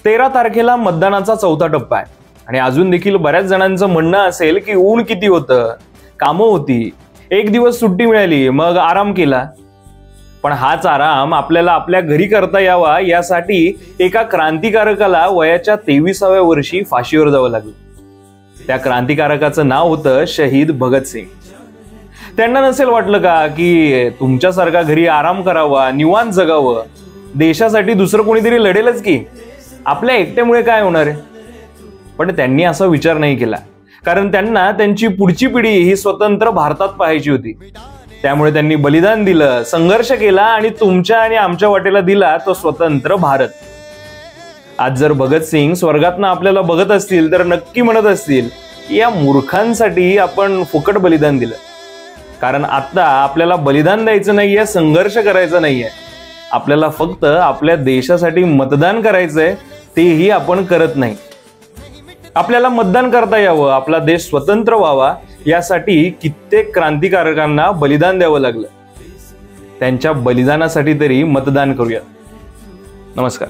13 तारखेला मतदानाचा चौथा टप्पा आहे आणि अजून देखील बऱ्याच जणांचं म्हणणं असेल की ऊन किती होतं, कामं होती, एक दिवस सुट्टी मिळाली, मग आराम केला. पण हाच आराम आपल्याला आपल्या घरी करता यावा यासाठी एका क्रांतिकारकाला वयाच्या 23व्या वर्षी फाशीवर जावं लागलं. त्या क्रांतिकारकाचं नाव होतं शहीद भगतसिंग. त्यांना नसेल वाटलं का की तुमच्यासारखा घरी आराम करावा, निवांत जगावं, देशासाठी दुसरं कोणीतरी लढेलच की, आपल्या एकट्यामुळे काय होणार आहे. पण त्यांनी असा विचार नाही केला, कारण त्यांना त्यांची पुढची पिढी ही स्वतंत्र भारतात पाहायची होती. त्यामुळे त्यांनी बलिदान दिलं, संघर्ष केला आणि तुमच्या आणि आमच्या वाटेला दिला तो स्वतंत्र भारत. आज जर भगतसिंग स्वर्गातनं आपल्याला बघत असतील तर नक्की म्हणत असतील या मूर्खांसाठी आपण फुकट बलिदान दिलं. कारण आता आपल्याला बलिदान द्यायचं नाहीये, संघर्ष करायचा नाहीये, आपल्याला फक्त आपल्या देशासाठी मतदान करायचंय, तेही आपण करत नाही. आपल्याला मतदान करता यावं, आपला देश स्वतंत्र व्हावा यासाठी कित्येक क्रांतिकारकांना बलिदान द्यावं लागलं. त्यांच्या बलिदानासाठी तरी मतदान करूया. नमस्कार.